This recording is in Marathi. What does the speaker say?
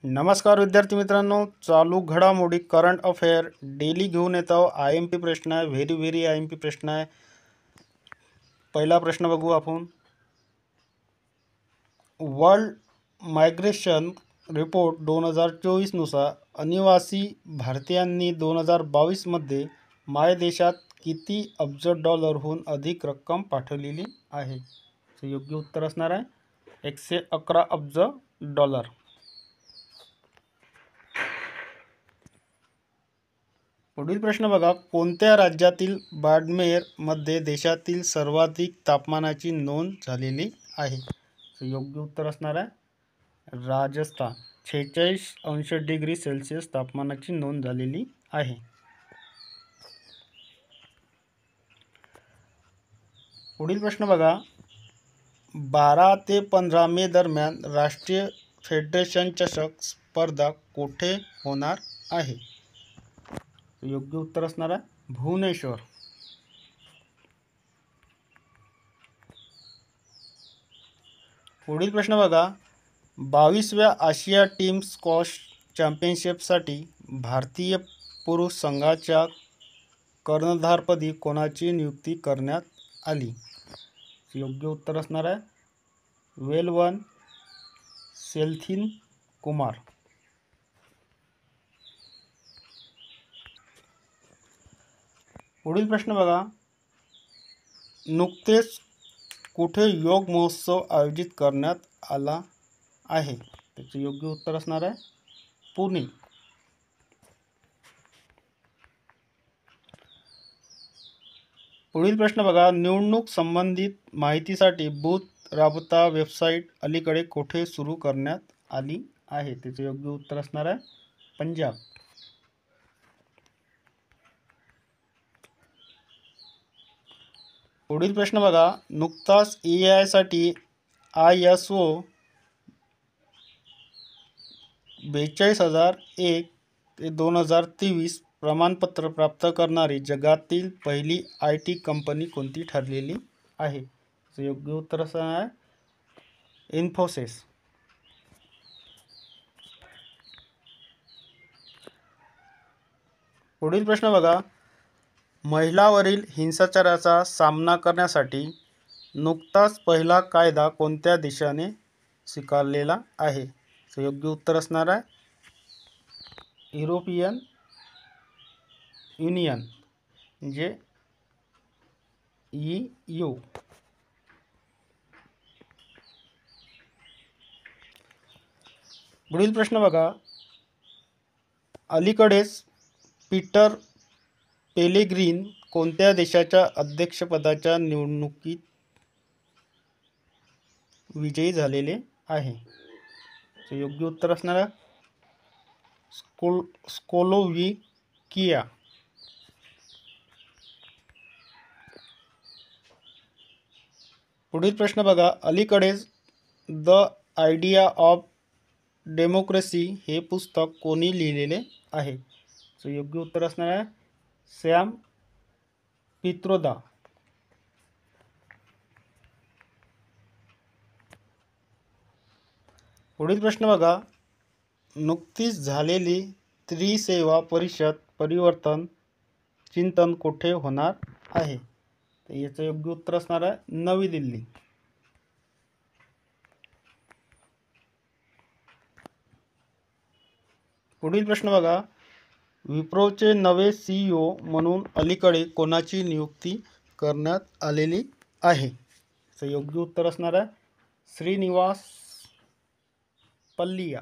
नमस्कार विद्यार्थी मित्रांनो, चालू घडामोडी करंट अफेअर डेली घेऊन येतो। IMP प्रश्न आहे, व्हेरी IMP प्रश्न आहे। पहिला प्रश्न बघू आपण। वर्ल्ड मायग्रेशन रिपोर्ट 2024 नुसार अनिवासी भारतीयांनी 2022 मध्ये मायदेशात किती अब्ज डॉलरहून अधिक रक्कम पाठवलेली आहे? योग्य उत्तर असणार आहे 111 अब्ज डॉलर। पुढील प्रश्न बघा, कोणत्या राज्यातील बाडमेर मध्ये देशातील सर्वाधिक तापमानाची नोंद झालेली आहे? योग्य उत्तर असणार आहे राजस्थान। 46° तापमानाची नोंद झालेली आहे। पुढील प्रश्न बघा, 12 ते 15 मे दरम्यान राष्ट्रीय फेडरेशन चषक स्पर्धा कोठे होणार आहे? योग्य उत्तर असणार आहे भुवनेश्वर। पुढील प्रश्न बघा, 22व्या आशिया टीम स्क्वॉश चॅम्पियनशिपसाठी भारतीय पुरुष संघाच्या कर्णधारपदी कोणाची नियुक्ती करण्यात आली? योग्य उत्तर असणार आहे वेलवन सेल्थिन कुमार। पुढील प्रश्न बघा, नुकतेच कुठे योग महोत्सव आयोजित करण्यात आला आहे? त्याचे योग्य उत्तर असणार आहे पुणे। पुढील प्रश्न बघा, निवडणूक संबंधित माहितीसाठी बूथ राबता वेबसाईट अलीकडे कोठे सुरू करण्यात आली आहे? त्याचे योग्य उत्तर असणार आहे पंजाब। पुढील प्रश्न बघा, नुकताच AI साठी ISO 42001/2023 प्रमाणपत्र प्राप्त करणारी जगातील पहिली IT कंपनी कोणती ठरलेली आहे? योग्य उत्तर असणार आहे इन्फोसिस। पुढील प्रश्न बघा, महिलांवरील हिंसाचाराचा सामना करण्यासाठी नुकताच पहिला कायदा कोणत्या देशाने स्वीकारलेला आहे? योग्य उत्तर असणार आहे युरोपियन युनियन म्हणजे EU। पुढील प्रश्न बघा, अलीकडेच पीटर पेलेग्रीन कोणत्या देशाच्या अध्यक्षपदाच्या निवडणुकीत विजयी झालेले आहे? योग्य उत्तर असणार आहे स्लोव्हाकिया। पुढील प्रश्न बघा, अलीकडेच द आयडिया ऑफ डेमोक्रेसी हे पुस्तक कोणी लिहिलेले आहे? योग्य उत्तर असणार आहे सॅम पित्रोदा। पुढील प्रश्न बघा, नुकतीच झालेली त्रिसेवा परिषद परिवर्तन चिंतन कोठे होणार आहे? तर याचं योग्य उत्तर असणार आहे नवी दिल्ली। पुढील प्रश्न बघा, विप्रोचे नवे CEO म्हणून अलीकडे कोणाची नियुक्ती करण्यात आलेली आहे? तर योग्य उत्तर असणार आहे श्रीनिवास पल्लिया।